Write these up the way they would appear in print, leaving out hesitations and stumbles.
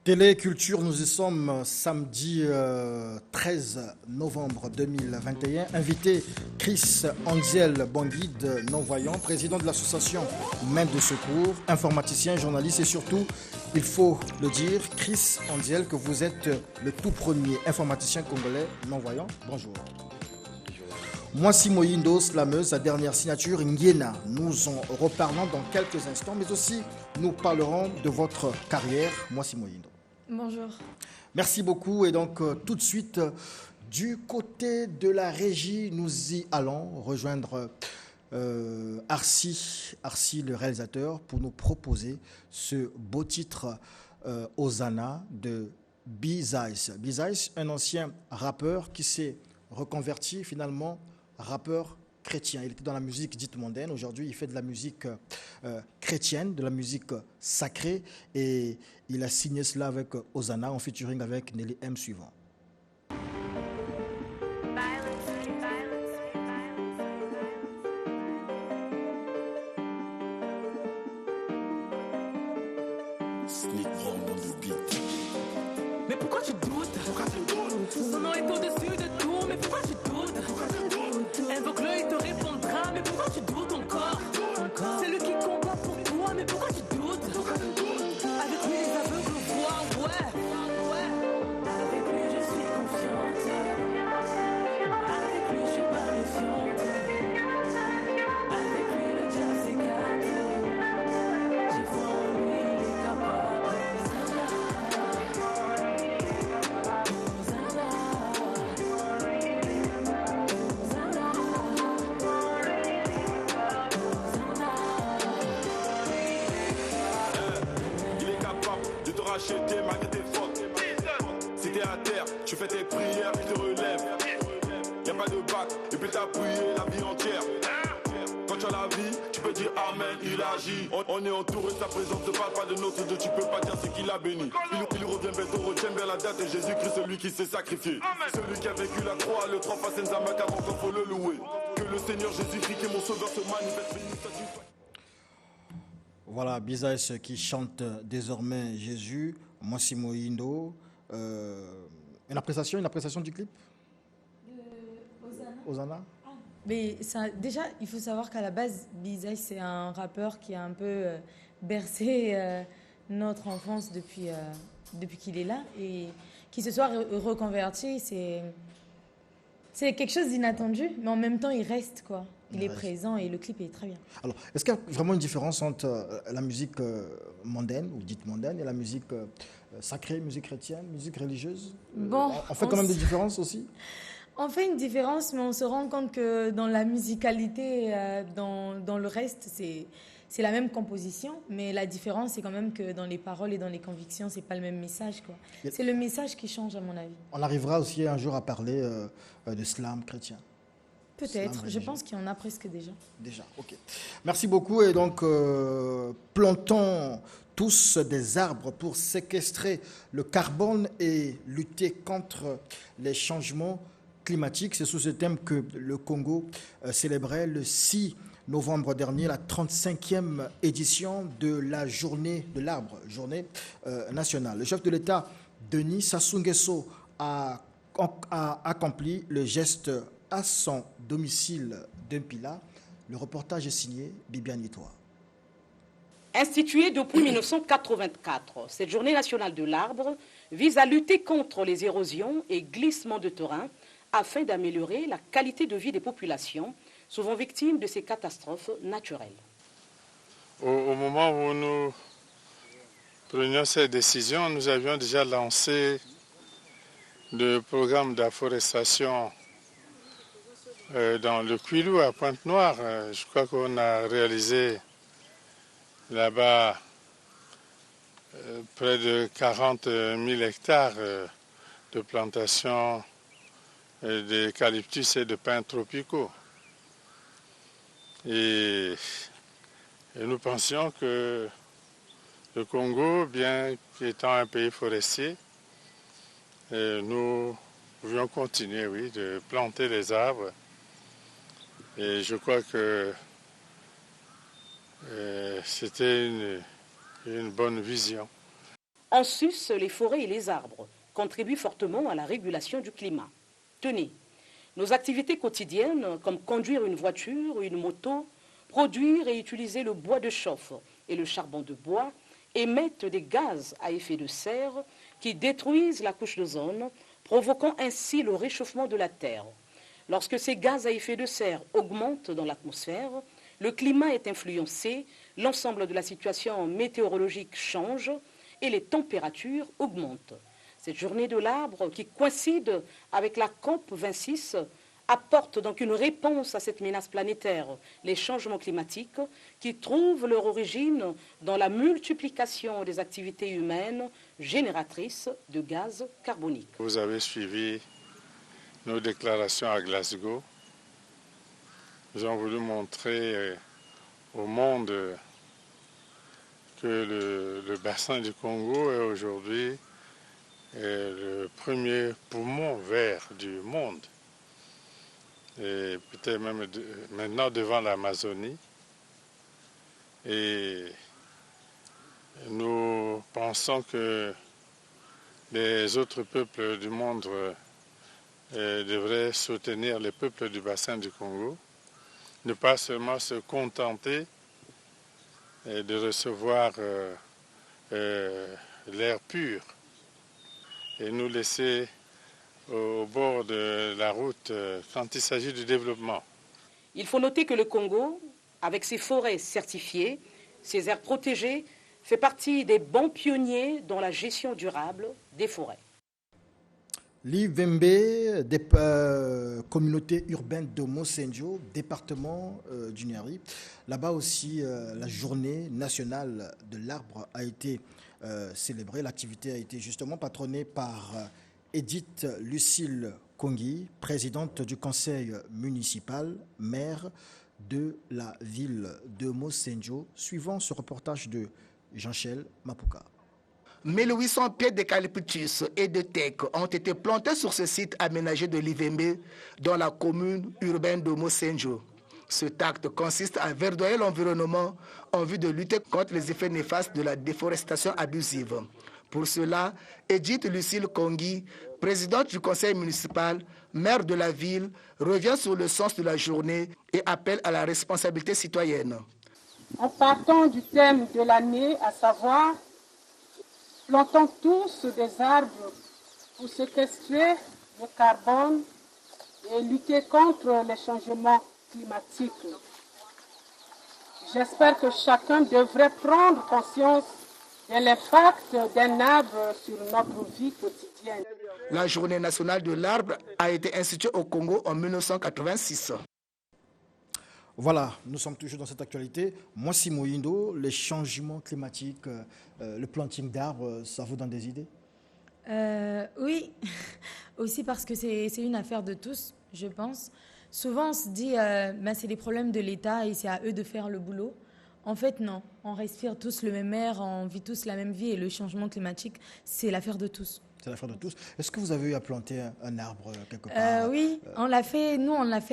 Téléculture, nous y sommes samedi 13 novembre 2021. Invité Chris Anziel Banguide, non-voyant, président de l'association Main de Secours, informaticien, journaliste et surtout, il faut le dire, Chris Anziel, que vous êtes le tout premier informaticien congolais non-voyant. Bonjour. Moissi Moyindo, slameuse, sa dernière signature, Nguiena. Nous en reparlons dans quelques instants, mais aussi nous parlerons de votre carrière, Moissi Moyindo. Bonjour. Merci beaucoup. Et donc, tout de suite, du côté de la régie, nous y allons rejoindre Arsi, le réalisateur, pour nous proposer ce beau titre Hosanna de B-Zeiss. B-Zeiss, un ancien rappeur qui s'est reconverti finalement rappeur chrétien. Il était dans la musique dite mondaine. Aujourd'hui, il fait de la musique chrétienne, de la musique sacrée. Et il a signé cela avec Hosanna en featuring avec Nelly M. Suivant. Mais pourquoi tu doutes? Son nom est au-dessus de tout, mais pourquoi tu doutes? Invoque-le, il te répondra, mais pourquoi tu doutes encore? C'est lui qui combat pour toi, mais pourquoi tu doutes? Avec lui, les aveugles voient, ouais. Avec lui, je suis confiante. Avec lui, je suis pas méfiante. Avec lui, le diable s'écarte. J'ai foi en lui, il est capable. Racheter malgré tes fautes. Si t'es à terre, tu fais tes prières, il te relève. Y'a pas de bac, et puis t'as prié la vie entière. Quand tu as la vie, tu peux dire Amen, il agit. On est entouré de sa présence, ne parle pas de notre Dieu, tu peux pas dire ce qu'il a béni. Il revient bientôt, retiens bien la date, et Jésus-Christ, celui qui s'est sacrifié. Celui qui a vécu la croix, le 3 fois Senzamaka, encore faut le louer. Que le Seigneur Jésus-Christ, qui est mon sauveur, se manifeste, béni, satisfait. Voilà, B-Zeiss qui chante désormais Jésus, Moissi Moyindo. Une appréciation du clip Hosanna. Mais ça, déjà, il faut savoir qu'à la base, B-Zeiss, c'est un rappeur qui a un peu bercé notre enfance depuis qu'il est là. Et qu'il se soit reconverti, c'est quelque chose d'inattendu, mais en même temps, il reste, quoi. Il est présent et le clip est très bien. Alors, est-ce qu'il y a vraiment une différence entre la musique mondaine, ou dite mondaine, et la musique sacrée, musique chrétienne, musique religieuse? Bon, on fait quand même des différences aussi? On fait une différence, mais on se rend compte que dans la musicalité, dans le reste, c'est la même composition, mais la différence, c'est quand même que dans les paroles et dans les convictions, c'est pas le même message, quoi. C'est le message qui change, à mon avis. On arrivera aussi un jour à parler de slam chrétien. Peut-être, je pense qu'il y en a presque déjà. Déjà, ok. Merci beaucoup. Et donc, plantons tous des arbres pour séquestrer le carbone et lutter contre les changements climatiques. C'est sous ce thème que le Congo célébrait le 6 novembre dernier la 35e édition de la journée de l'arbre, journée nationale. Le chef de l'État, Denis Sassou Nguesso, a accompli le geste à son domicile d'Mpila. Le reportage est signé Bibiane Itoa. Instituée depuis 1984, cette journée nationale de l'arbre vise à lutter contre les érosions et glissements de terrain afin d'améliorer la qualité de vie des populations, souvent victimes de ces catastrophes naturelles. Au moment où nous prenions cette décision, nous avions déjà lancé le programme d'afforestation dans le Kwilu à Pointe-Noire. Je crois qu'on a réalisé là-bas près de 40 000 hectares de plantations d'eucalyptus et de pins tropicaux. Et nous pensions que le Congo, bien qu'étant un pays forestier, nous pouvions continuer, oui, de planter les arbres. Et je crois que c'était une bonne vision. En sus, les forêts et les arbres contribuent fortement à la régulation du climat. Tenez, nos activités quotidiennes, comme conduire une voiture ou une moto, produire et utiliser le bois de chauffe et le charbon de bois, émettent des gaz à effet de serre qui détruisent la couche d'ozone, provoquant ainsi le réchauffement de la Terre. Lorsque ces gaz à effet de serre augmentent dans l'atmosphère, le climat est influencé, l'ensemble de la situation météorologique change et les températures augmentent. Cette journée de l'arbre, qui coïncide avec la COP26, apporte donc une réponse à cette menace planétaire, les changements climatiques, qui trouvent leur origine dans la multiplication des activités humaines génératrices de gaz carboniques. Vous avez suivi nos déclarations à Glasgow. Nous avons voulu montrer au monde que le bassin du Congo est aujourd'hui le premier poumon vert du monde. Et peut-être même maintenant devant l'Amazonie. Et nous pensons que les autres peuples du monde devraient soutenir les peuples du bassin du Congo, ne pas seulement se contenter de recevoir l'air pur et nous laisser au bord de la route quand il s'agit du développement. Il faut noter que le Congo, avec ses forêts certifiées, ses aires protégées, fait partie des bons pionniers dans la gestion durable des forêts. L'Ivembe, des communautés urbaines de Mosenjo, département du Niari. Là-bas aussi, la journée nationale de l'arbre a été célébrée. L'activité a été justement patronnée par Edith Lucille Kongi, présidente du conseil municipal, maire de la ville de Mosenjo, suivant ce reportage de Jean-Chel Mapuka. 1800 pieds d'eucalyptus et de teck ont été plantés sur ce site aménagé de l'Ivembe dans la commune urbaine de Mosenjo. Cet acte consiste à verdoyer l'environnement en vue de lutter contre les effets néfastes de la déforestation abusive. Pour cela, Edith Lucille Kongi, présidente du conseil municipal, maire de la ville, revient sur le sens de la journée et appelle à la responsabilité citoyenne. En partant du thème de l'année, à savoir « Plantons tous des arbres pour séquestrer le carbone et lutter contre les changements climatiques ». J'espère que chacun devrait prendre conscience de l'impact d'un arbre sur notre vie quotidienne. La journée nationale de l'arbre a été instituée au Congo en 1986. Voilà, nous sommes toujours dans cette actualité. Moi, Simoindo, les changements climatiques, le planting d'arbres, ça vous donne des idées? Oui, aussi parce que c'est une affaire de tous, je pense. Souvent, on se dit c'est des problèmes de l'État et c'est à eux de faire le boulot. En fait, non. On respire tous le même air, on vit tous la même vie et le changement climatique, c'est l'affaire de tous. C'est l'affaire de tous. Est-ce que vous avez eu à planter un arbre quelque part? Oui, on l'a fait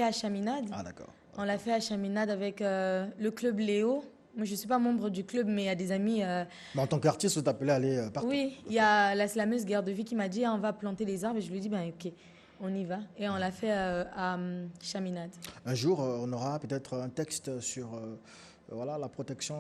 à Chaminade. Ah, d'accord. On l'a fait à Chaminade avec le club Léo. Moi, je ne suis pas membre du club, mais il y a des amis... Mais en tant qu'artiste, vous t'appelez à aller partout? Oui, il y a la slameuse Guerre de Vie qui m'a dit on va planter les arbres. Et je lui ai dit ok, on y va. Et on l'a fait à Chaminade. Un jour, on aura peut-être un texte sur la protection.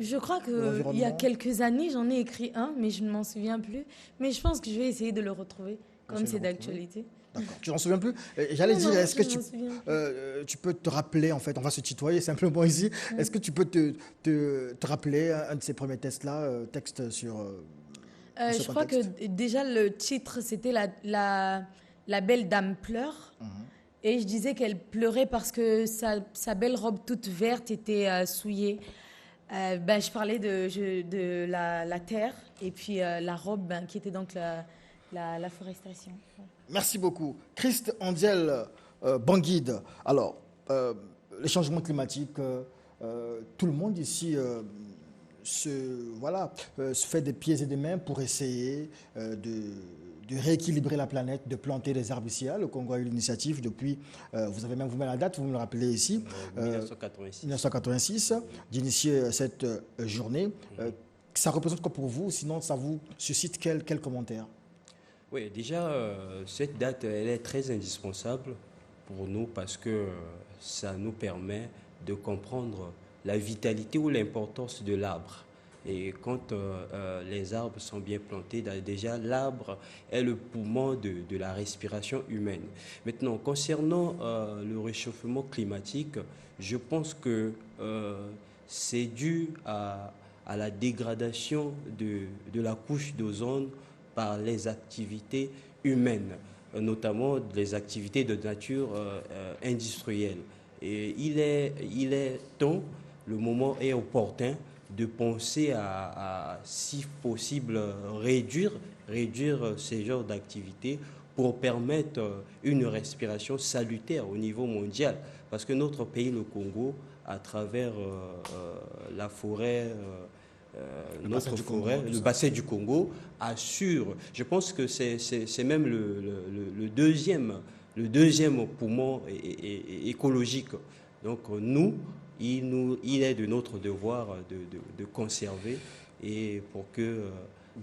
Je crois qu'il y a quelques années, j'en ai écrit un, mais je ne m'en souviens plus. Mais je pense que je vais essayer de le retrouver, comme c'est d'actualité. D'accord. Tu t'en souviens plus? J'allais dire, est-ce que tu peux te rappeler, en fait, on va se tutoyer simplement ici, est-ce que tu peux te rappeler un de ces premiers textes sur je crois que déjà le titre, c'était la belle dame pleure. Et je disais qu'elle pleurait parce que sa belle robe toute verte était souillée. Je parlais de la terre et puis la robe qui était donc la forestation. Merci beaucoup. Christ Andiel Banguide. Alors, les changements climatiques, tout le monde ici se fait des pieds et des mains pour essayer de rééquilibrer la planète, de planter des arbres ici. Le Congo a eu l'initiative depuis, vous avez même vous-même la date, vous me le rappelez ici, 1986, d'initier cette journée. ça représente quoi pour vous? Sinon, ça vous suscite quel commentaire? Oui, déjà, cette date, elle est très indispensable pour nous parce que ça nous permet de comprendre la vitalité ou l'importance de l'arbre. Et quand les arbres sont bien plantés, déjà l'arbre est le poumon de la respiration humaine. Maintenant, concernant le réchauffement climatique, je pense que c'est dû à la dégradation de la couche d'ozone par les activités humaines, notamment les activités de nature industrielle. Et il est temps, le moment est opportun de penser à si possible, réduire ces genres d'activités pour permettre une respiration salutaire au niveau mondial. Parce que notre pays, le Congo, à travers la forêt, le bassin du Congo, assure, je pense que c'est même le deuxième poumon écologique. Donc nous, il est de notre devoir de conserver et pour que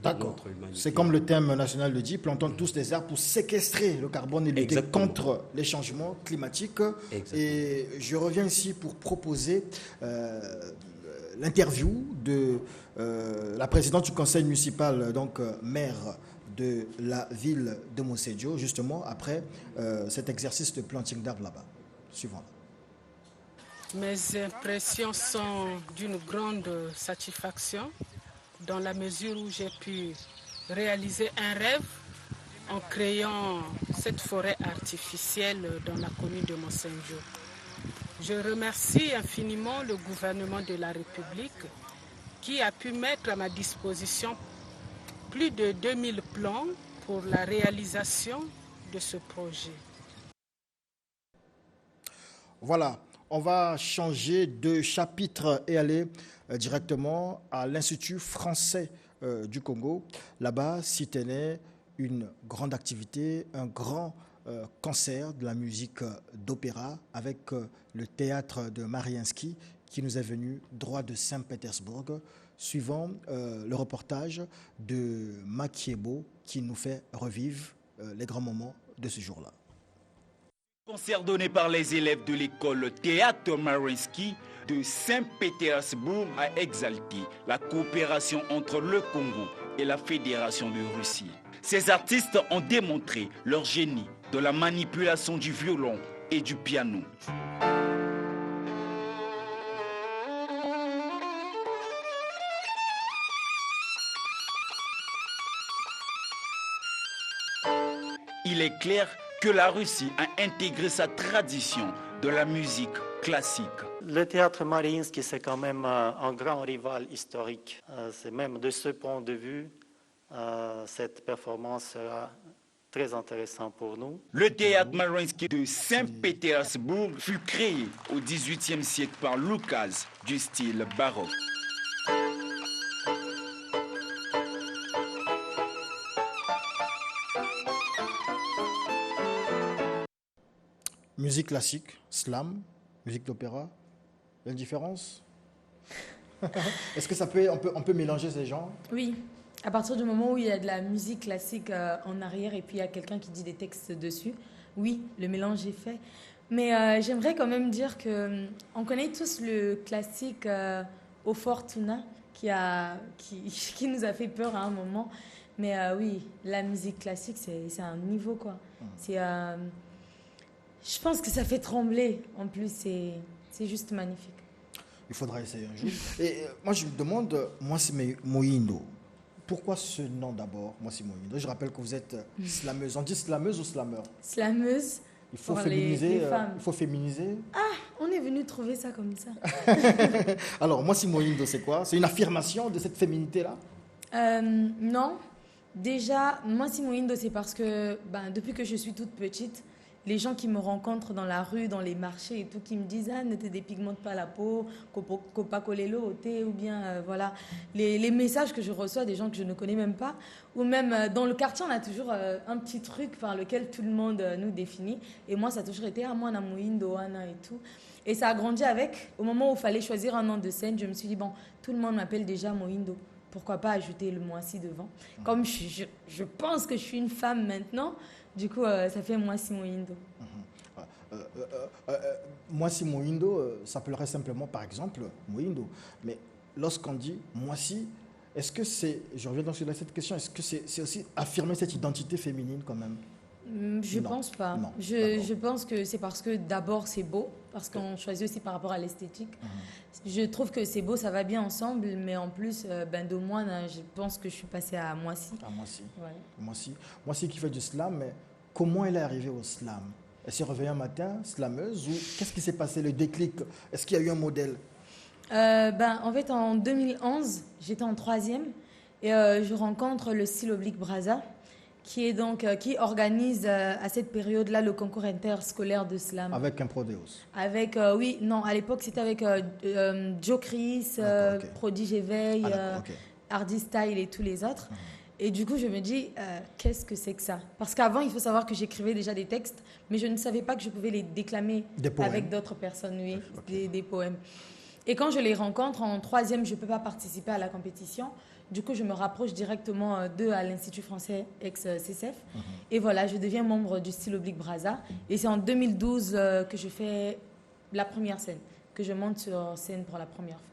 notre humanité... C'est comme le thème national le dit, plantons tous des arbres pour séquestrer le carbone et lutter contre les changements climatiques. Exactement. Et je reviens ici pour proposer l'interview de la présidente du conseil municipal, donc maire de la ville de Mosejo, justement après cet exercice de planting d'arbres là-bas. Suivant. Mes impressions sont d'une grande satisfaction dans la mesure où j'ai pu réaliser un rêve en créant cette forêt artificielle dans la commune de Mosenjo. Je remercie infiniment le gouvernement de la République qui a pu mettre à ma disposition plus de 2000 plans pour la réalisation de ce projet. Voilà. On va changer de chapitre et aller directement à l'Institut français du Congo. Là-bas s'y tenait une grande activité, un grand concert de la musique d'opéra avec le théâtre de Mariinsky qui nous est venu droit de Saint-Pétersbourg, suivant le reportage de Makiebo qui nous fait revivre les grands moments de ce jour-là. Concert donné par les élèves de l'école Théâtre Mariinsky de Saint-Pétersbourg a exalté la coopération entre le Congo et la Fédération de Russie. Ces artistes ont démontré leur génie de la manipulation du violon et du piano. Il est clair que la Russie a intégré sa tradition de la musique classique. Le théâtre Mariinsky, c'est quand même un grand rival historique. C'est même de ce point de vue, cette performance sera très intéressante pour nous. Le théâtre Mariinsky de Saint-Pétersbourg fut créé au XVIIIe siècle par Lucas du style baroque. Musique classique, slam, musique d'opéra, il y a une différence? Est-ce que ça peut, on peut mélanger ces genres? Oui, à partir du moment où il y a de la musique classique en arrière et puis il y a quelqu'un qui dit des textes dessus, oui, le mélange est fait. Mais j'aimerais quand même dire qu'on connaît tous le classique O Fortuna qui nous a fait peur à un moment. Mais oui, la musique classique, c'est un niveau, quoi. Je pense que ça fait trembler. En plus, c'est juste magnifique. Il faudra essayer un jour. Et moi, je me demande, Mwasi Moyindo, pourquoi ce nom d'abord, Mwasi Moyindo? Je rappelle que vous êtes slameuse. On dit slameuse ou slameur? Slameuse. Il faut féminiser. Les femmes. Il faut féminiser. Ah, on est venu trouver ça comme ça. Alors, Mwasi Moyindo, c'est quoi? C'est une affirmation de cette féminité-là? Non. Déjà, Mwasi Moyindo, c'est parce que depuis que je suis toute petite, les gens qui me rencontrent dans la rue, dans les marchés et tout, qui me disent « Ah, ne te dépigmente pas la peau, copa colelo au thé » ou bien, voilà. Les messages que je reçois des gens que je ne connais même pas. Ou même, dans le quartier, on a toujours un petit truc par lequel tout le monde nous définit. Et moi, ça a toujours été « Ah, moi, na Moyindo, Ana » et tout. Et ça a grandi avec. Au moment où il fallait choisir un nom de scène, je me suis dit « Bon, tout le monde m'appelle déjà Moyindo. » pourquoi pas ajouter le Moissi devant. Comme je pense que je suis une femme maintenant, du coup, ça fait Moissi Mohindo. Moissi Mohindo s'appellerait simplement, par exemple, Mohindo. Mais lorsqu'on dit Moissi, est-ce que c'est, je reviens donc sur cette question, est-ce que c'est aussi affirmer cette identité féminine quand même? Je pense pas. Non, je pense que c'est parce que d'abord c'est beau, parce qu'on choisit aussi par rapport à l'esthétique. Je trouve que c'est beau, ça va bien ensemble, mais en plus, de moi, je pense que je suis passée à Moissi. À Moissi. Ouais. Moissi qui fait du slam, mais comment elle est arrivée au slam? Elle s'est réveillée un matin, slameuse, ou qu'est-ce qui s'est passé, le déclic? Est-ce qu'il y a eu un modèle? En fait, en 2011, j'étais en 3e et je rencontre le Style Oblique Brazza, qui organise à cette période-là le concours interscolaire de slam. Avec un Prodéos. Avec, à l'époque, c'était avec Joe Chris, Prodige Éveil, Hardy Style et tous les autres. Et du coup, je me dis, qu'est-ce que c'est que ça? Parce qu'avant, il faut savoir que j'écrivais déjà des textes, mais je ne savais pas que je pouvais les déclamer avec d'autres personnes, des poèmes. Et quand je les rencontre en 3e, je ne peux pas participer à la compétition. Du coup, je me rapproche directement d'eux à l'Institut français ex-CCF. Et voilà, je deviens membre du Style Oblique Brazza. Et c'est en 2012 que je fais la première scène, que je monte sur scène pour la première fois.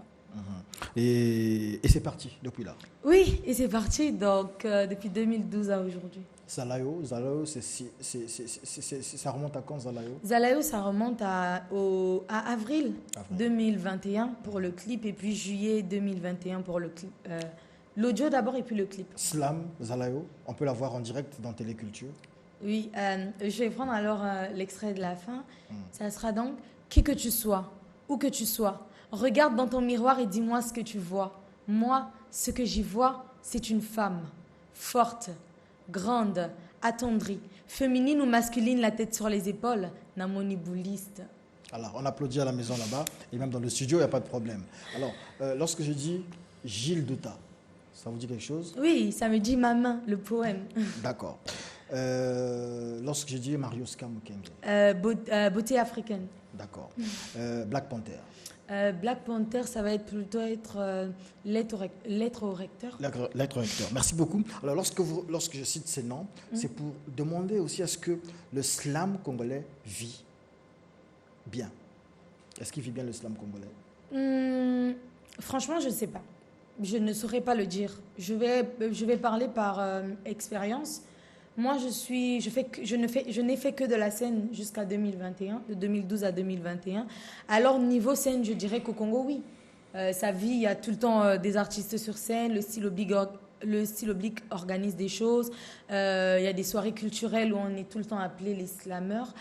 Et c'est parti depuis là? Oui, et c'est parti donc depuis 2012 à aujourd'hui. Zalayo, ça remonte à quand, Zalayo? Zalayo, ça remonte à avril 2021 pour le clip et puis juillet 2021 pour le clip. L'audio d'abord et puis le clip. Slam, Zalayo, on peut la voir en direct dans Téléculture? Oui, je vais prendre alors l'extrait de la fin. Ça sera donc « Qui que tu sois, où que tu sois, regarde dans ton miroir et dis-moi ce que tu vois. Moi, ce que j'y vois, c'est une femme, forte, grande, attendrie, féminine ou masculine, la tête sur les épaules, namoni bouliste. » Alors, on applaudit à la maison là-bas, et même dans le studio, il n'y a pas de problème. Alors, lorsque je dis Gilles Douta, ça vous dit quelque chose? Oui, ça me dit ma main, le poème. D'accord. Lorsque je dis Marius Kamukenge, beauté africaine. D'accord. Black Panther. Black Panther, ça va plutôt être lettre au recteur. Lettre au recteur. Merci beaucoup. Alors, lorsque je cite ces noms, c'est pour demander aussi est-ce que le slam congolais vit bien. Est-ce qu'il vit bien le slam congolais? Franchement, je ne sais pas. Je ne saurais pas le dire. Je vais parler par expérience. Moi, je n'ai fait que de la scène jusqu'à 2021, de 2012 à 2021. Alors, niveau scène, je dirais qu'au Congo, oui. Ça vit, il y a tout le temps des artistes sur scène, le Style Oblique organise des choses. Il y a des soirées culturelles où on est tout le temps appelés les slammeurs.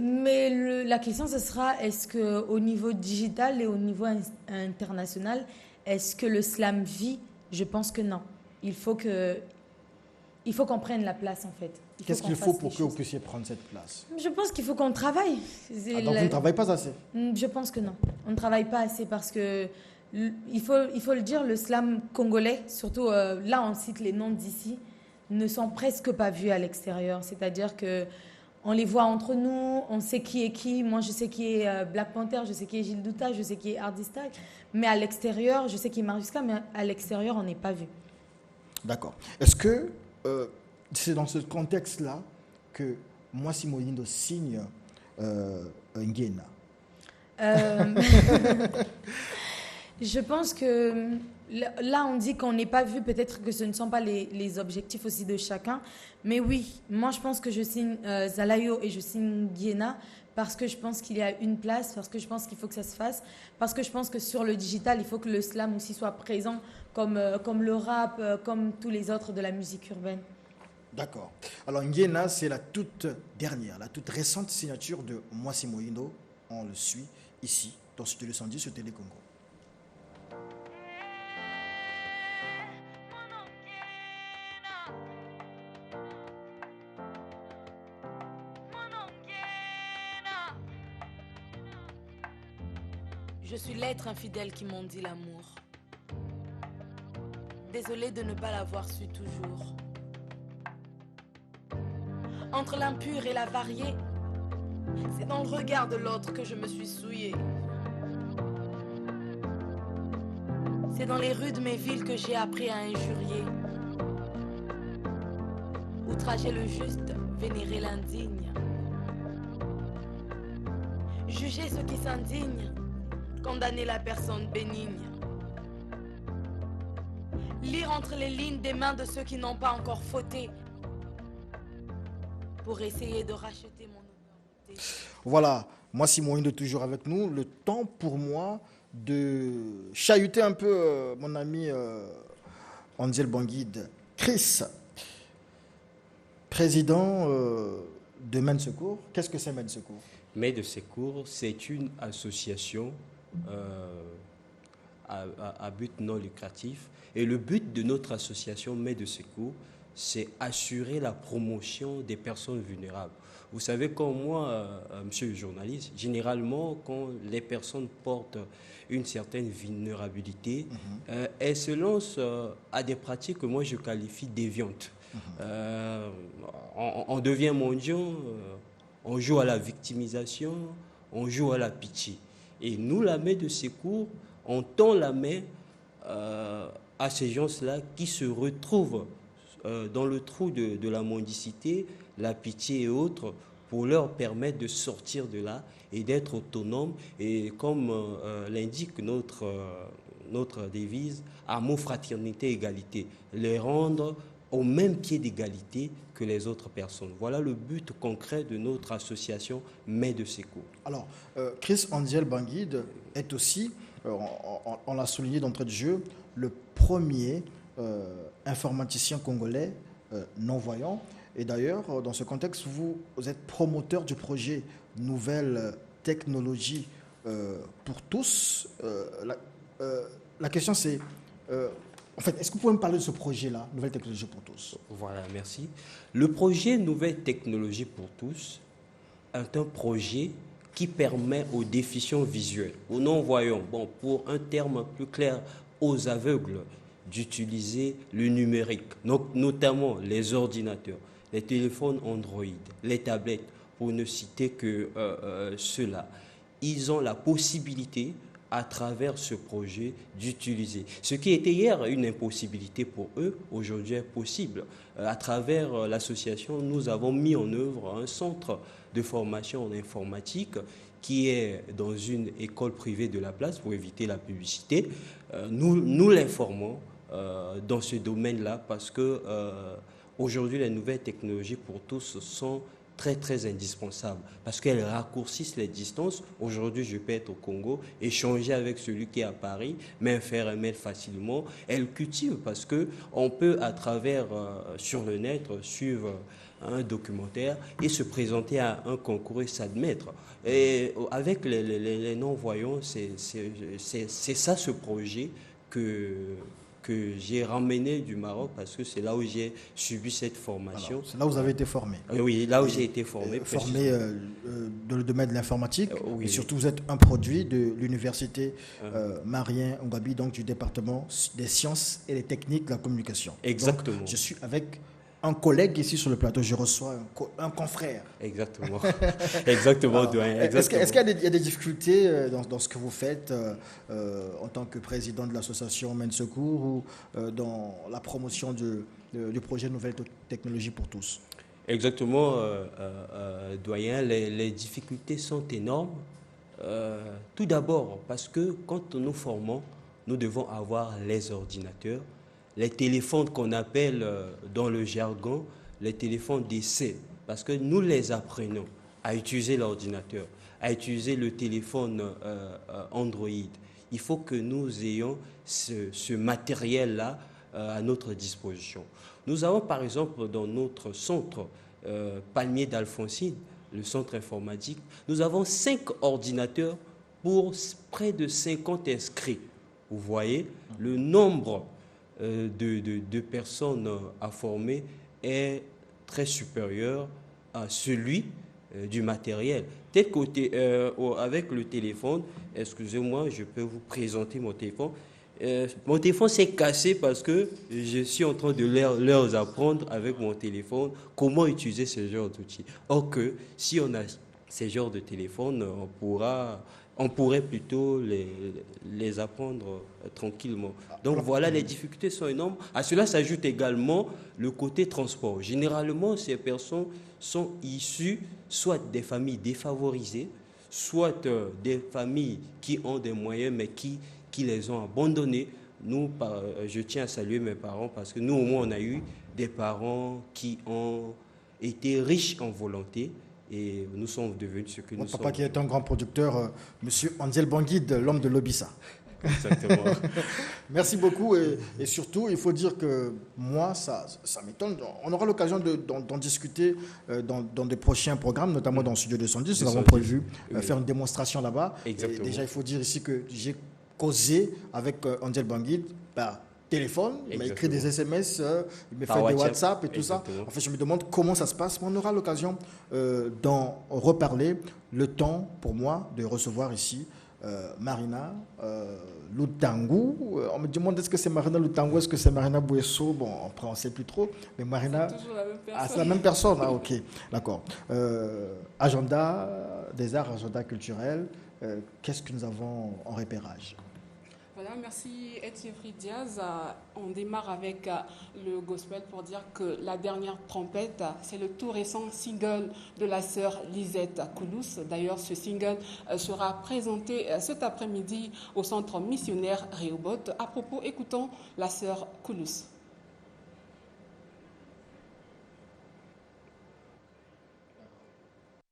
Mais la question, ce sera, est-ce qu'au niveau digital et au niveau international, est-ce que le slam vit? Je pense que non. Il faut qu'on prenne la place, en fait. Qu'est-ce qu'il faut pour que vous puissiez prendre cette place? Je pense qu'il faut qu'on travaille. Donc vous ne travaillez pas assez? Je pense que non. On ne travaille pas assez parce que, il faut le dire, le slam congolais, surtout là on cite les noms d'ici, ne sont presque pas vus à l'extérieur. C'est-à-dire que on les voit entre nous, on sait qui est qui. Moi, je sais qui est Black Panther, je sais qui est Gilles Douta, je sais qui est Hardy Style. Mais à l'extérieur, je sais qui est Marius K, mais à l'extérieur, on n'est pas vu. D'accord. Est-ce que c'est dans ce contexte-là que Moissi Mohindo signe Ngena? Je pense que là, on dit qu'on n'est pas vu. Peut-être que ce ne sont pas les objectifs aussi de chacun. Mais oui, moi, je pense que je signe Zalayo et je signe Ngena parce que je pense qu'il y a une place, parce que je pense qu'il faut que ça se fasse, parce que je pense que sur le digital, il faut que le slam aussi soit présent comme le rap, comme tous les autres de la musique urbaine. D'accord. Alors, Ngena, c'est la toute dernière, la toute récente signature de Moissi Mohindo. On le suit ici, dans Studio 110 sur Télé Congo. Je suis l'être infidèle qui m'ont dit l'amour. Désolée de ne pas l'avoir su toujours. Entre l'impur et la variée, c'est dans le regard de l'autre que je me suis souillée. C'est dans les rues de mes villes que j'ai appris à injurier. Outrager le juste, vénérer l'indigne. Juger ceux qui s'indignent, condamner la personne bénigne. Lire entre les lignes des mains de ceux qui n'ont pas encore fauté pour essayer de racheter mon autorité. Voilà, moi Simon Hindo toujours avec nous. Le temps pour moi de chahuter un peu mon ami Andiel Banguide. Chris, président de Main de Secours. Qu'est-ce que c'est Main de Secours? Main de Secours, c'est une association à but non lucratif. Et le but de notre association Main de Secours, c'est assurer la promotion des personnes vulnérables. Vous savez, comme moi, monsieur le journaliste, généralement, quand les personnes portent une certaine vulnérabilité, elles se lancent à des pratiques que moi je qualifie déviantes. On devient mendiant, on joue à la victimisation, on joue à la pitié. Et nous, la Main de Secours, on tend la main à ces gens-là qui se retrouvent dans le trou de la mendicité, la pitié et autres, pour leur permettre de sortir de là et d'être autonomes. Et comme l'indique notre devise, amour, fraternité, égalité, les rendre au même pied d'égalité que les autres personnes. Voilà le but concret de notre association Main de Secours. Alors, Chris Andiel Banguide est aussi, on l'a souligné d'entrée de jeu, le premier informaticien congolais non-voyant. Et d'ailleurs, dans ce contexte, vous êtes promoteur du projet Nouvelle Technologie pour tous. La question c'est, en fait, est-ce que vous pouvez me parler de ce projet-là, Nouvelle Technologie pour tous? Voilà, merci. Le projet Nouvelle Technologie pour tous est un projet qui permet aux déficients visuels, aux non-voyants, bon, pour un terme plus clair, aux aveugles, d'utiliser le numérique, donc notamment les ordinateurs, les téléphones Android, les tablettes, pour ne citer que ceux-là. Ils ont la possibilité, à travers ce projet, d'utiliser. Ce qui était hier une impossibilité pour eux, aujourd'hui est possible. À travers l'association, nous avons mis en œuvre un centre de formation en informatique qui est dans une école privée de la place, pour éviter la publicité. Nous l'informons dans ce domaine-là parce que aujourd'hui, les nouvelles technologies pour tous sont très, très indispensables parce qu'elles raccourcissent les distances. Aujourd'hui, je peux être au Congo, échanger avec celui qui est à Paris, même faire un mail facilement. Elles cultivent parce qu'on peut, à travers, sur le net, suivre un documentaire et se présenter à un concours et s'admettre. Et avec les non-voyants, c'est ça ce projet que j'ai ramené du Maroc parce que c'est là où j'ai subi cette formation. C'est là où vous avez été formé. Oui, là où j'ai été formé. Formé dans le domaine de l'informatique. Oui. Et surtout, vous êtes un produit de l'université Marien Ngabi, donc du département des sciences et des techniques de la communication. Exactement. Donc, je suis avec un collègue ici sur le plateau, je reçois un confrère. Exactement. Exactement. Est-ce qu'il y a des difficultés dans ce que vous faites en tant que président de l'association Main de Secours ou dans la promotion du projet Nouvelle Technologie pour tous? Exactement, doyen. Les difficultés sont énormes. Tout d'abord, parce que quand nous formons, nous devons avoir les ordinateurs, les téléphones qu'on appelle dans le jargon les téléphones d'essai, parce que nous les apprenons à utiliser l'ordinateur, à utiliser le téléphone Android. Il faut que nous ayons ce matériel-là à notre disposition. Nous avons par exemple dans notre centre Palmier d'Alfonsine, le centre informatique, nous avons 5 ordinateurs pour près de 50 inscrits. Vous voyez, le nombre de personnes à former est très supérieur à celui du matériel. Tel qu'avec le téléphone, excusez-moi, je peux vous présenter mon téléphone. Mon téléphone s'est cassé parce que je suis en train de leur apprendre avec mon téléphone comment utiliser ce genre d'outils. Or que si on a ces genres de téléphones, on pourrait plutôt les apprendre tranquillement. Donc voilà, les difficultés sont énormes. À cela s'ajoute également le côté transport. Généralement, ces personnes sont issues soit des familles défavorisées, soit des familles qui ont des moyens mais qui les ont abandonnés. Nous, je tiens à saluer mes parents parce que nous, au moins, on a eu des parents qui ont été riches en volonté et nous sommes devenus ce que nous sommes. Papa qui est un grand producteur, Monsieur Angel Banguide, l'homme de l'Obissa. Exactement. Merci beaucoup et surtout, il faut dire que moi, ça m'étonne. On aura l'occasion d'en discuter dans des prochains programmes, notamment dans Studio 210. Nous avons prévu faire une démonstration là-bas. Exactement. Déjà, il faut dire ici que j'ai causé avec Angel Banguide par téléphone, il m'a écrit des SMS, il m'a fait des WhatsApp et tout ça. En fait, je me demande comment ça se passe. Mais on aura l'occasion d'en reparler. Le temps pour moi de recevoir ici Marina Lutangu. On me demande est-ce que c'est Marina Lutangu, est-ce que c'est Marina Bouesso. Bon, après on ne sait plus trop. Mais Marina, c'est toujours la même personne. Ah, c'est la même personne. Ah, ok, d'accord. Agenda des arts, agenda culturel. Qu'est-ce que nous avons en repérage? Voilà, merci Etiefri Diaz. On démarre avec le gospel pour dire que la dernière trompette, c'est le tout récent single de la sœur Lisette Koulous. D'ailleurs, ce single sera présenté cet après-midi au centre missionnaire Rehoboth. À propos, écoutons la sœur Koulous.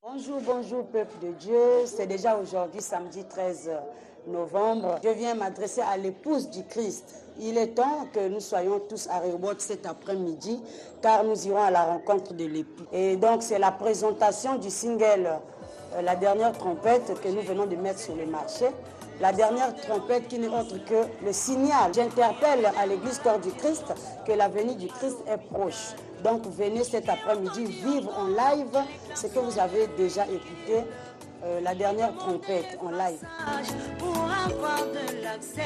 Bonjour, bonjour peuple de Dieu. C'est déjà aujourd'hui, samedi 13 novembre. Je viens m'adresser à l'épouse du Christ. Il est temps que nous soyons tous à Rehoboth cet après-midi, car nous irons à la rencontre de l'époux. Et donc c'est la présentation du single La dernière trompette que nous venons de mettre sur le marché. La dernière trompette qui n'est autre que le signal. J'interpelle à l'église Corps du Christ que la venue du Christ est proche. Donc venez cet après-midi vivre en live ce que vous avez déjà écouté, la dernière trompette en live. Pour avoir de l'accès,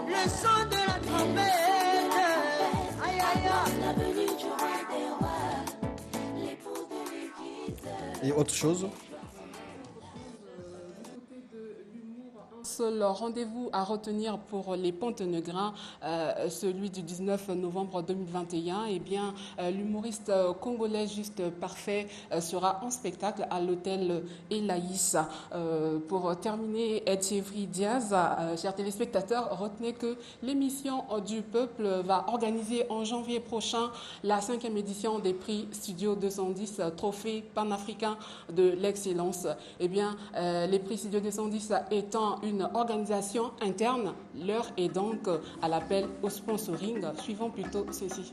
le son de la trompette, aïe aïe aïe. Et autre chose? Seul rendez-vous à retenir pour les Pontenegrins, celui du 19 novembre 2021, eh bien, l'humoriste congolais Juste Parfait sera en spectacle à l'hôtel Elaïs. Pour terminer, Etiefri Diaz, chers téléspectateurs, retenez que l'émission du peuple va organiser en janvier prochain la 5e édition des prix Studio 210, trophée panafricain de l'excellence. Eh bien, les prix Studio 210 étant une organisation interne, l'heure est donc à l'appel au sponsoring. Suivons plutôt ceci.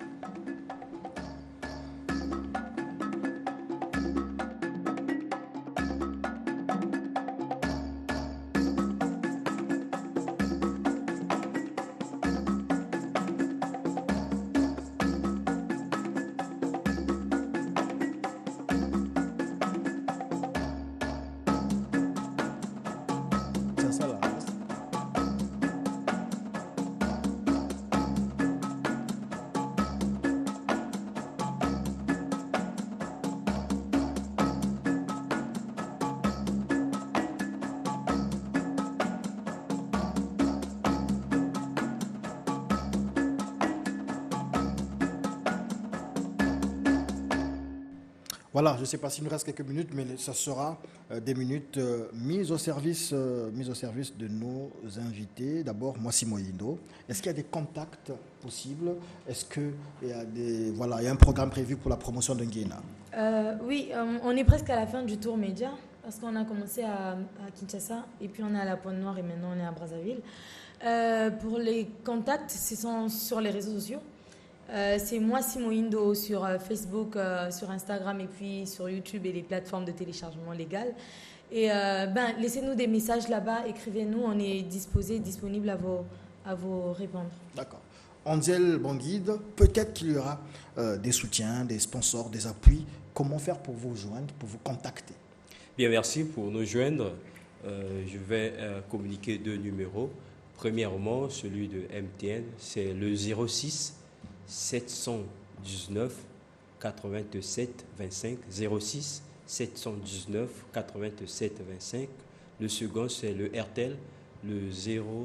Voilà, je ne sais pas s'il nous reste quelques minutes, mais ça sera des minutes mises au service de nos invités. D'abord, moi, Simoïndo. Est-ce qu'il y a des contacts possibles? Est-ce qu'il y a il y a un programme prévu pour la promotion de Nguena? Oui, on est presque à la fin du tour média, parce qu'on a commencé à Kinshasa, et puis on est à la Pointe-Noire, et maintenant on est à Brazzaville. Pour les contacts, ce sont sur les réseaux sociaux. C'est moi Simoïndo sur Facebook, sur Instagram et puis sur YouTube et les plateformes de téléchargement légal. Et laissez-nous des messages là-bas, écrivez-nous, on est disponible à vous répondre. D'accord. Angel Banguide, peut-être qu'il y aura des soutiens, des sponsors, des appuis. Comment faire pour vous joindre, pour vous contacter? Bien, merci pour nous joindre. Je vais communiquer deux numéros. Premièrement, celui de MTN, c'est le 06 719 87 25 06 719 87 25. Le second, c'est le RTL, le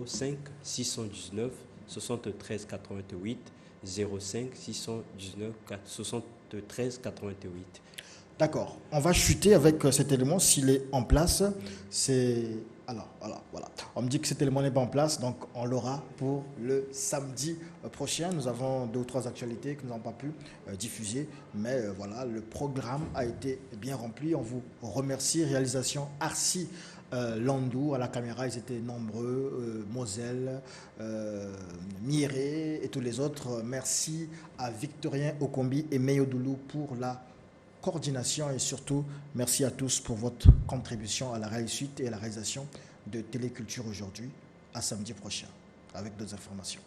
05 619 73 88 05 619 73 88. D'accord. On va chuter avec cet élément s'il est en place. Alors, voilà. On me dit que cet élément n'est pas en place, donc on l'aura pour le samedi prochain. Nous avons 2 ou 3 actualités que nous n'avons pas pu diffuser, mais voilà, le programme a été bien rempli. On vous remercie. Réalisation Arsi Landou, à la caméra, ils étaient nombreux, Moselle, Mieré et tous les autres. Merci à Victorien Okombi et Meyodoulou pour la coordination et surtout merci à tous pour votre contribution à la réussite et à la réalisation de Téléculture aujourd'hui. À samedi prochain avec d'autres informations.